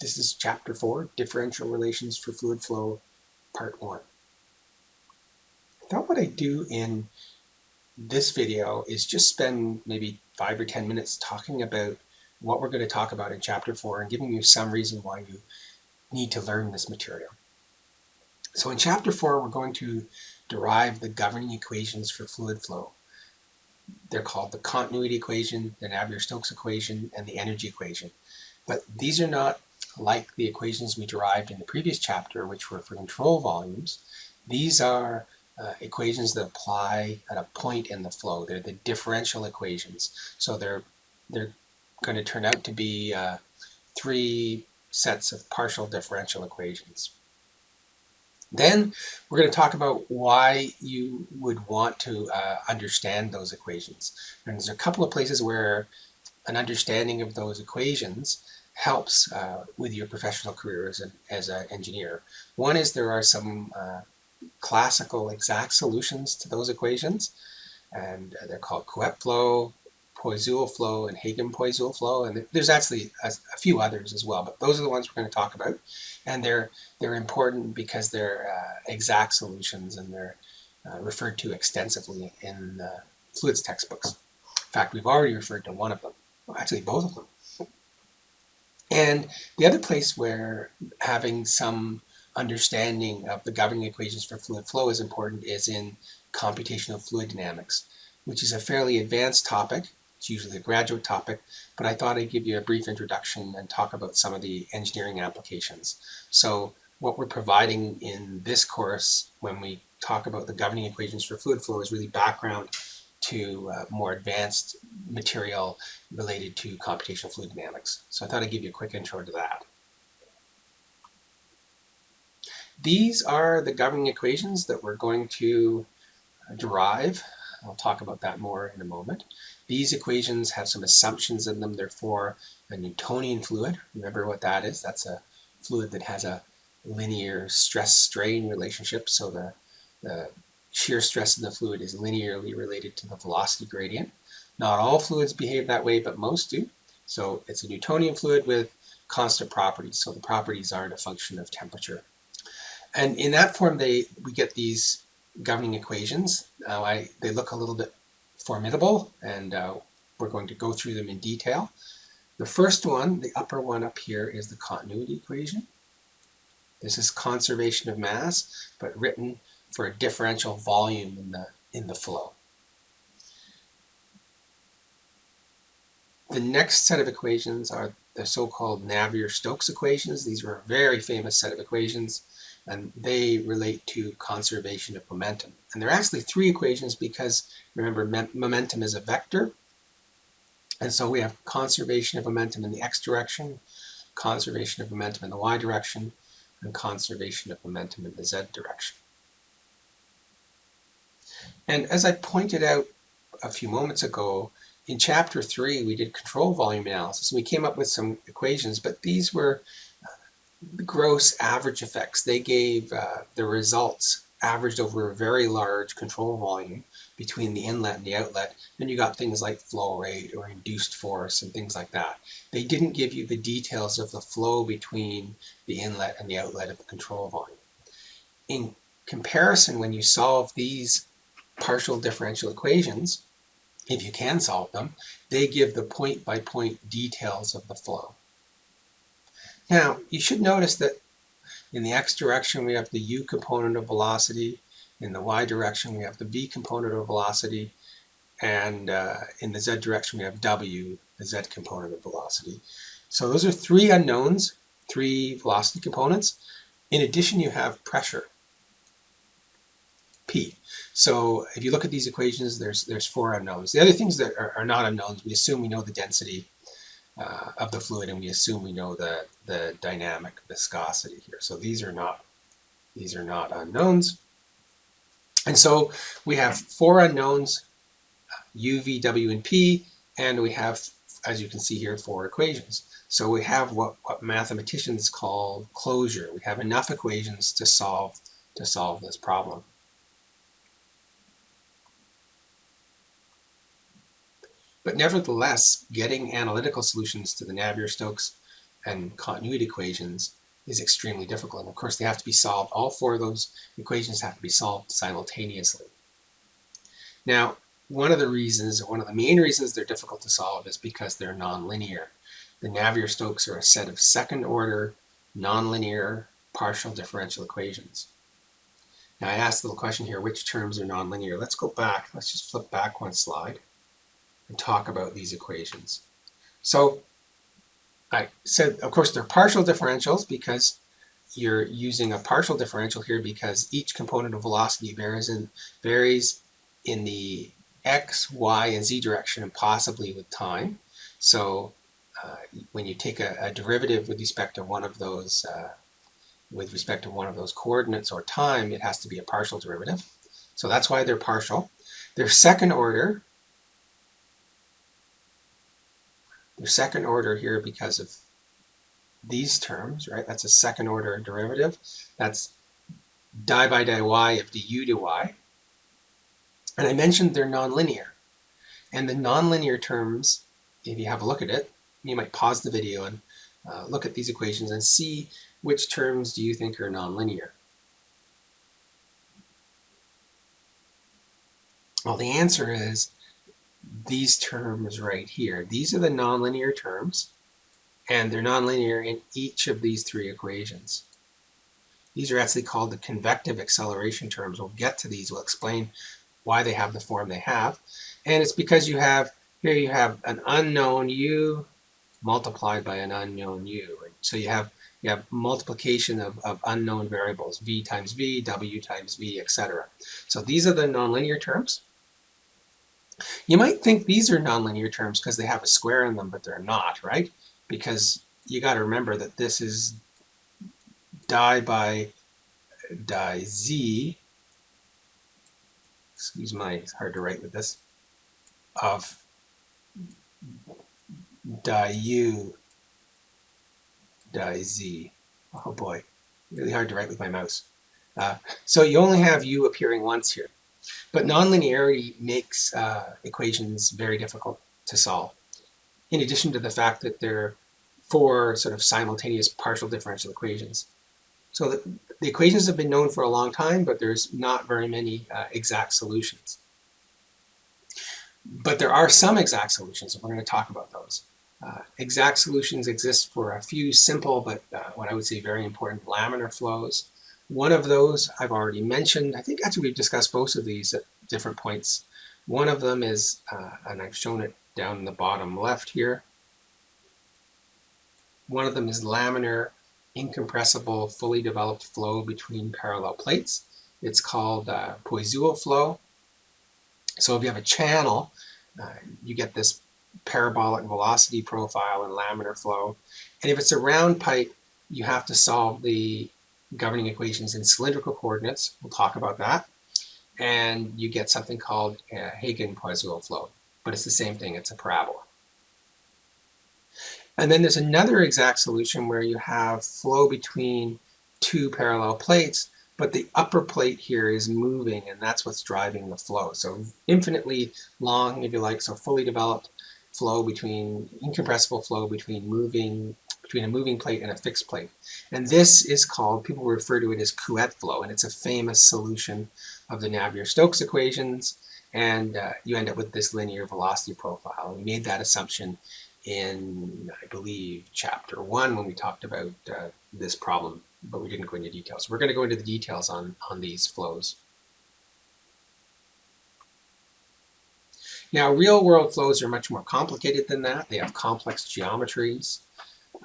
This is Chapter 4, Differential Relations for Fluid Flow, Part 1. I thought what I'd do in this video is just spend maybe 5 or 10 minutes talking about what we're going to talk about in Chapter 4 and giving you some reason why you need to learn this material. So in Chapter 4, we're going to derive the governing equations for fluid flow. They're called the continuity equation, the Navier-Stokes equation, and the energy equation. But these are not like the equations we derived in the previous chapter, which were for control volumes. These are equations that apply at a point in the flow. They're the differential equations. So they're going to turn out to be 3 sets of partial differential equations. Then we're going to talk about why you would want to understand those equations. And there's a couple of places where an understanding of those equations helps with your professional career as an engineer. One is there are some classical exact solutions to those equations, and they're called Couette flow, Poiseuille flow, and Hagen-Poiseuille flow, and there's actually a few others as well, but those are the ones we're going to talk about, and they're important because they're exact solutions, and they're referred to extensively in fluids textbooks. In fact, we've already referred to one of them, well, actually both of them. And the other place where having some understanding of the governing equations for fluid flow is important is in computational fluid dynamics, which is a fairly advanced topic. It's usually a graduate topic, but I thought I'd give you a brief introduction and talk about some of the engineering applications. So what we're providing in this course when we talk about the governing equations for fluid flow is really background to more advanced material related to computational fluid dynamics. So I thought I'd give you a quick intro to that. These are the governing equations that we're going to derive. I'll talk about that more in a moment. These equations have some assumptions in them. They're for a Newtonian fluid. Remember what that is? That's a fluid that has a linear stress-strain relationship. So the shear stress in the fluid is linearly related to the velocity gradient. Not all fluids behave that way, but most do. So it's a Newtonian fluid with constant properties. So the properties aren't a function of temperature. And in that form, we get these governing equations. They look a little bit formidable, and we're going to go through them in detail. The first one, the upper one up here, is the continuity equation. This is conservation of mass, but written for a differential volume in the flow. The next set of equations are the so-called Navier-Stokes equations. These are a very famous set of equations, and they relate to conservation of momentum. And there are actually 3 equations because, remember, momentum is a vector. And so we have conservation of momentum in the x direction, conservation of momentum in the y direction, and conservation of momentum in the z direction. And as I pointed out a few moments ago, in Chapter 3, we did control volume analysis. We came up with some equations, but these were the gross average effects. They gave the results averaged over a very large control volume between the inlet and the outlet. Then you got things like flow rate or induced force and things like that. They didn't give you the details of the flow between the inlet and the outlet of the control volume. In comparison, when you solve these partial differential equations, if you can solve them, they give the point-by-point details of the flow. Now, you should notice that in the x direction, we have the u component of velocity. In the y direction, we have the v component of velocity. And in the z direction, we have w, the z component of velocity. So those are 3 unknowns, 3 velocity components. In addition, you have pressure, P. So if you look at these equations, there's 4 unknowns. The other things that are not unknowns, we assume we know the density of the fluid, and we assume we know the dynamic viscosity here. So these are not unknowns. And so we have 4 unknowns, u, v, w, and p, and we have, as you can see here, 4 equations. So we have what mathematicians call closure. We have enough equations to solve this problem. But nevertheless, getting analytical solutions to the Navier-Stokes and continuity equations is extremely difficult. And of course, they have to be solved. All four of those equations have to be solved simultaneously. Now, one of the main reasons they're difficult to solve is because they're nonlinear. The Navier-Stokes are a set of second-order, nonlinear partial differential equations. Now, I asked the little question here, which terms are nonlinear? Let's go back. Let's just flip back one slide and talk about these equations. So I said, of course, they're partial differentials because you're using a partial differential here because each component of velocity varies in the x, y, and z direction and possibly with time. So when you take a derivative with respect to one of those coordinates or time, it has to be a partial derivative. So that's why they're partial. They're second order. They're second order here because of these terms, right? That's a second order derivative. That's di by dy of du dy. And I mentioned they're nonlinear. And the nonlinear terms, if you have a look at it, you might pause the video and look at these equations and see which terms do you think are nonlinear. Well, the answer is these terms right here. These are the nonlinear terms, and they're nonlinear in each of these three equations. These are actually called the convective acceleration terms. We'll get to these. We'll explain why they have the form they have. And it's because you have an unknown u multiplied by an unknown u. So you have multiplication of unknown variables, v times v, w times v, etc. So these are the nonlinear terms. You might think these are nonlinear terms because they have a square in them, but they're not, right? Because you got to remember that this is di by dy z, excuse my, it's hard to write with this, of dy u dy z. Oh boy, really hard to write with my mouse. So you only have u appearing once here. But nonlinearity makes equations very difficult to solve. In addition to the fact that they're four sort of simultaneous partial differential equations. So the equations have been known for a long time, but there's not very many exact solutions. But there are some exact solutions, and we're going to talk about those. Exact solutions exist for a few simple, but what I would say very important laminar flows. One of those I've already mentioned. I think actually we've discussed both of these at different points. One of them is, and I've shown it down in the bottom left here. One of them is laminar incompressible fully developed flow between parallel plates. It's called Poiseuille flow. So if you have a channel, you get this parabolic velocity profile in laminar flow. And if it's a round pipe, you have to solve the governing equations in cylindrical coordinates. We'll talk about that. And you get something called Hagen-Poiseuille flow. But it's the same thing, it's a parabola. And then there's another exact solution where you have flow between two parallel plates, but the upper plate here is moving, and that's what's driving the flow. So infinitely long, if you like, so fully developed flow between, incompressible flow between a moving plate and a fixed plate. And this is called, people refer to it as Couette flow, and it's a famous solution of the Navier-Stokes equations, and you end up with this linear velocity profile. We made that assumption in, I believe, chapter 1 when we talked about this problem, but we didn't go into details. So we're going to go into the details on these flows. Now, real-world flows are much more complicated than that. They have complex geometries.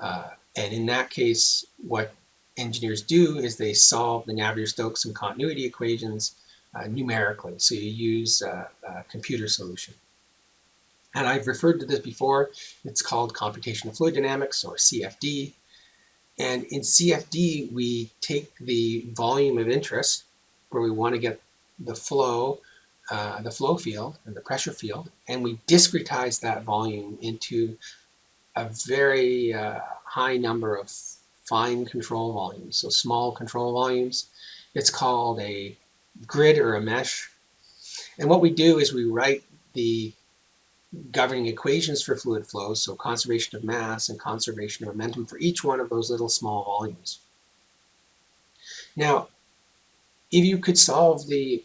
And in that case, what engineers do is they solve the Navier-Stokes and continuity equations numerically. So you use a computer solution. And I've referred to this before. It's called Computational Fluid Dynamics, or CFD. And in CFD, we take the volume of interest, where we want to get the flow field and the pressure field, and we discretize that volume into a very high number of fine control volumes, so small control volumes. It's called a grid or a mesh. And what we do is we write the governing equations for fluid flow, so conservation of mass and conservation of momentum for each one of those little small volumes. Now, if you could solve the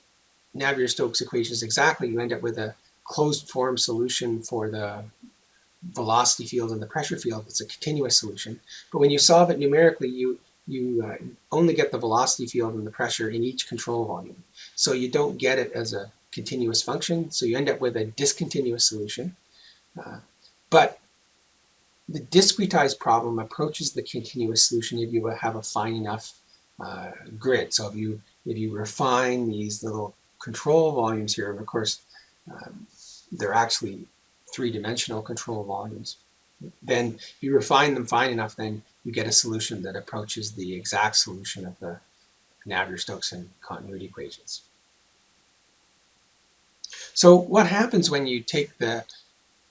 Navier-Stokes equations exactly, you end up with a closed form solution for the velocity field and the pressure field. It's a continuous solution. But when you solve it numerically, you only get the velocity field and the pressure in each control volume. So you don't get it as a continuous function. So you end up with a discontinuous solution. But the discretized problem approaches the continuous solution if you have a fine enough grid. So if you refine these little control volumes here, and of course they're actually three-dimensional control volumes, then if you refine them fine enough, then you get a solution that approaches the exact solution of the Navier-Stokes and continuity equations. So what happens when you take the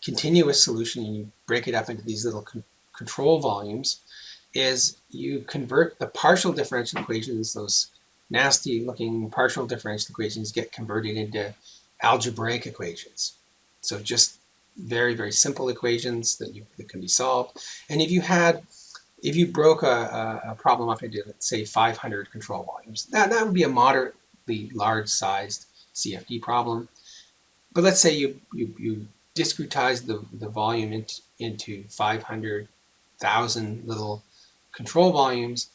continuous solution and you break it up into these little control volumes is you convert the partial differential equations, those nasty looking partial differential equations, get converted into algebraic equations. So just very, very simple equations that can be solved. And if you broke a problem up into, let's say, 500 control volumes, that would be a moderately large sized CFD problem. But let's say you discretize the volume into 500,000 little control volumes.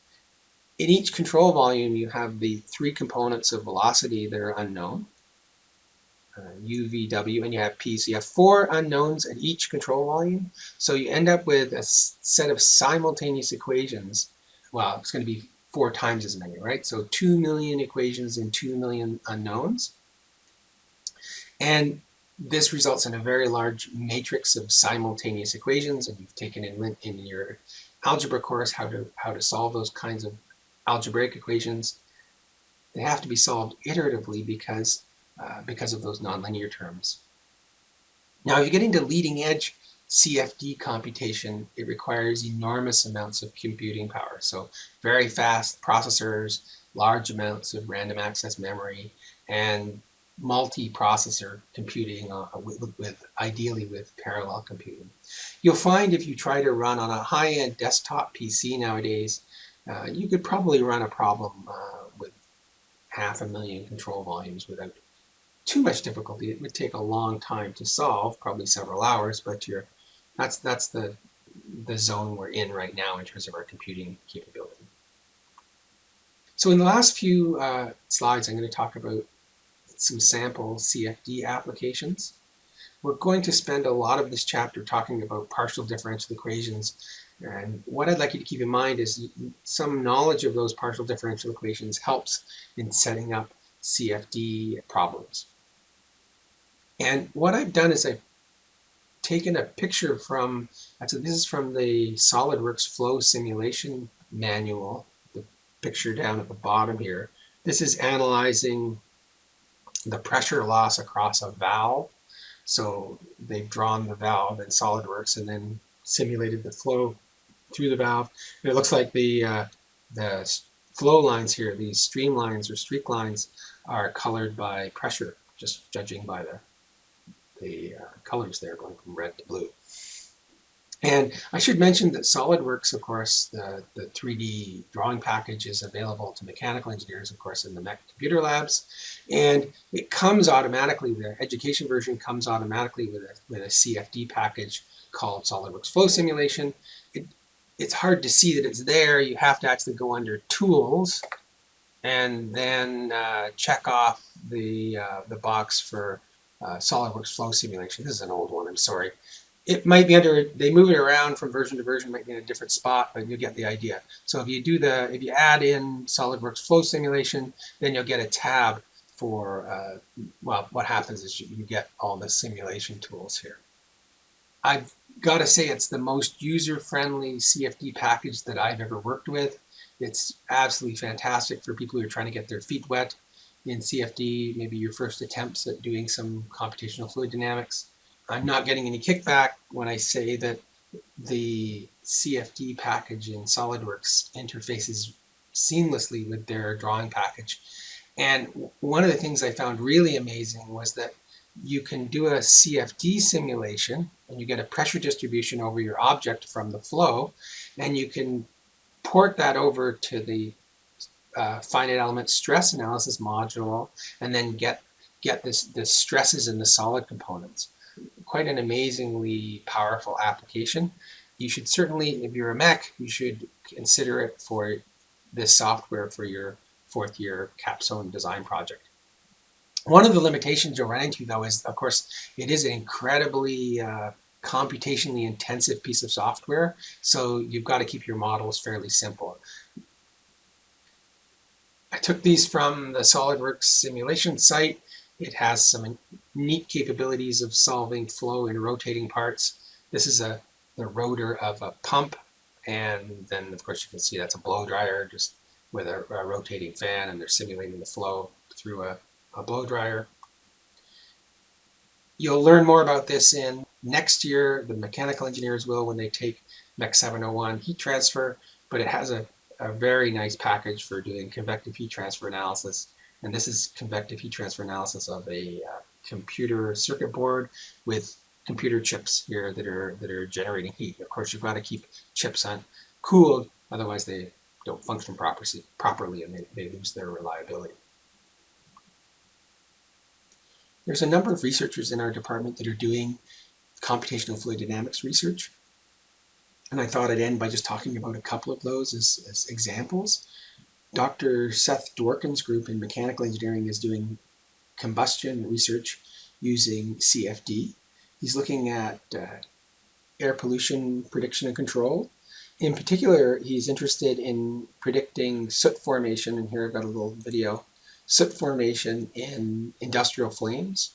In each control volume, you have the three components of velocity that are unknown, U, V, W, and you have P. So you have four unknowns at each control volume. So you end up with a set of simultaneous equations. Well, it's going to be 4 times as many, right? So 2 million equations and 2 million unknowns. And this results in a very large matrix of simultaneous equations, and you've taken in your algebra course how to solve those kinds of algebraic equations. They have to be solved iteratively because of those nonlinear terms. Now, if you get into leading edge CFD computation, it requires enormous amounts of computing power. So very fast processors, large amounts of random access memory, and multi-processor computing ideally with parallel computing. You'll find if you try to run on a high-end desktop PC nowadays, you could probably run a problem with 500,000 control volumes without too much difficulty. It would take a long time to solve, probably several hours, but that's the zone we're in right now in terms of our computing capability. So in the last few slides, I'm going to talk about some sample CFD applications. We're going to spend a lot of this chapter talking about partial differential equations, and what I'd like you to keep in mind is some knowledge of those partial differential equations helps in setting up CFD problems. And what I've done is I've taken a picture from, this is from the SolidWorks flow simulation manual, the picture down at the bottom here. This is analyzing the pressure loss across a valve. So they've drawn the valve in SolidWorks and then simulated the flow through the valve. And it looks like the flow lines here, these streamlines or streak lines, are colored by pressure, just judging by the colors there going from red to blue. And I should mention that SolidWorks, of course, the 3D drawing package is available to mechanical engineers, of course, in the Mech computer labs. And it comes automatically, the education version comes automatically with a CFD package called SolidWorks Flow Simulation. It's hard to see that it's there. You have to actually go under Tools and then check off the box for SolidWorks Flow Simulation. This is an old one, I'm sorry. It might be under, they move it around from version to version, might be in a different spot, but you get the idea. So if you add in SolidWorks Flow Simulation, then you'll get a tab for, well, what happens is you get all the simulation tools here. I've got to say it's the most user-friendly CFD package that I've ever worked with. It's absolutely fantastic for people who are trying to get their feet wet in CFD, maybe your first attempts at doing some computational fluid dynamics. I'm not getting any kickback when I say that the CFD package in SolidWorks interfaces seamlessly with their drawing package. And one of the things I found really amazing was that you can do a CFD simulation and you get a pressure distribution over your object from the flow, and you can port that over to the finite element stress analysis module and then get the stresses in the solid components. Quite an amazingly powerful application. You should certainly, if you're a mech, you should consider it for this software for your fourth year capstone design project. One of the limitations you'll run into, though, is, of course, it is an incredibly computationally intensive piece of software, so you've got to keep your models fairly simple. I took these from the SolidWorks simulation site. It has some neat capabilities of solving flow in rotating parts. This is the rotor of a pump, and then of course you can see that's a blow dryer just with a rotating fan, and they're simulating the flow through a blow dryer. You'll learn more about this in next year. The mechanical engineers will when they take Mech 701 heat transfer, but it has a very nice package for doing convective heat transfer analysis. And this is convective heat transfer analysis of a computer circuit board with computer chips here that are generating heat. Of course, you've got to keep chips cooled, otherwise they don't function properly and they lose their reliability. There's a number of researchers in our department that are doing computational fluid dynamics research. And I thought I'd end by just talking about a couple of those as examples. Dr. Seth Dworkin's group in mechanical engineering is doing combustion research using CFD. He's looking at air pollution prediction and control. In particular, he's interested in predicting soot formation, and here I've got a little video, soot formation in industrial flames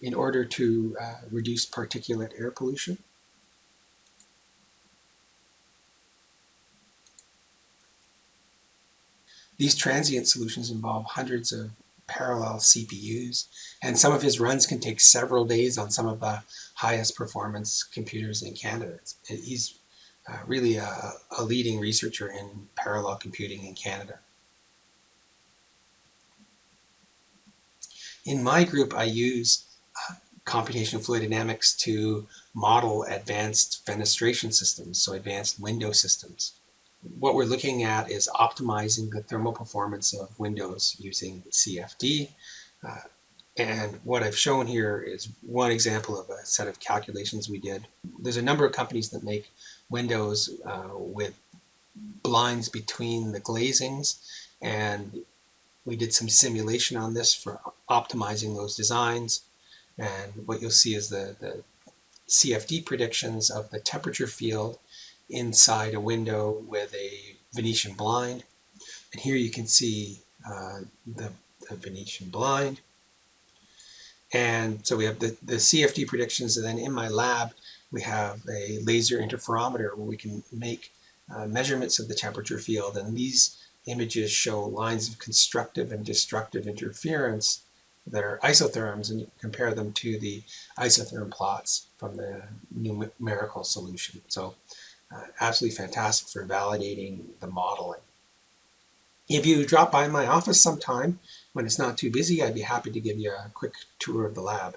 in order to reduce particulate air pollution. These transient solutions involve hundreds of parallel CPUs, and some of his runs can take several days on some of the highest performance computers in Canada. He's really a leading researcher in parallel computing in Canada. In my group, I use computational fluid dynamics to model advanced fenestration systems, so advanced window systems. What we're looking at is optimizing the thermal performance of windows using CFD. And what I've shown here is one example of a set of calculations we did. There's a number of companies that make windows with blinds between the glazings, and we did some simulation on this for optimizing those designs. And what you'll see is the CFD predictions of the temperature field inside a window with a Venetian blind. And here you can see the Venetian blind. And so we have the CFD predictions, and then in my lab we have a laser interferometer where we can make measurements of the temperature field, and these images show lines of constructive and destructive interference that are isotherms, and you can compare them to the isotherm plots from the numerical solution. So absolutely fantastic for validating the modeling. If you drop by my office sometime when it's not too busy, I'd be happy to give you a quick tour of the lab.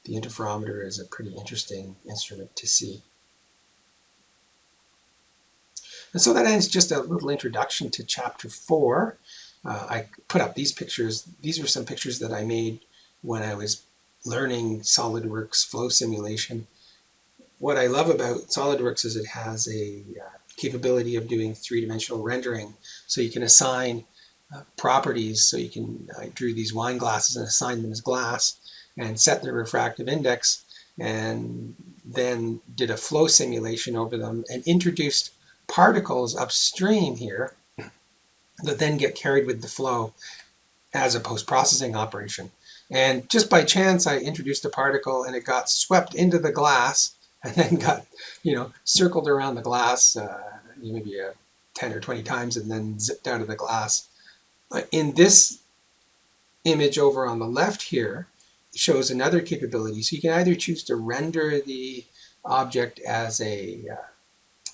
The interferometer is a pretty interesting instrument to see. And so that ends just a little introduction to Chapter 4. I put up these pictures. These were some pictures that I made when I was learning SolidWorks flow simulation. What I love about SolidWorks is it has a capability of doing three-dimensional rendering. So you can assign properties. So you can, I drew these wine glasses and assign them as glass and set their refractive index, and then did a flow simulation over them and introduced particles upstream here that then get carried with the flow as a post-processing operation. And just by chance, I introduced a particle and it got swept into the glass and then got, circled around the glass maybe 10 or 20 times and then zipped out of the glass. In this image over on the left here shows another capability. So you can either choose to render the object as a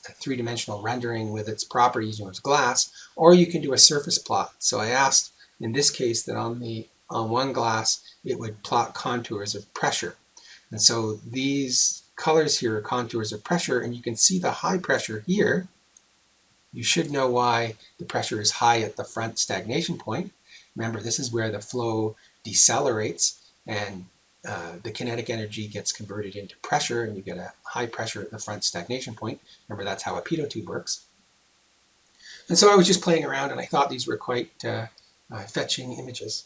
three-dimensional rendering with its properties, its glass, or you can do a surface plot. So I asked, in this case, that on the on one glass, it would plot contours of pressure. And so these colors here are contours of pressure, and you can see the high pressure here. You should know why the pressure is high at the front stagnation point. Remember, this is where the flow decelerates and the kinetic energy gets converted into pressure, and you get a high pressure at the front stagnation point. Remember, that's how a pitot tube works. And so I was just playing around, and I thought these were quite fetching images.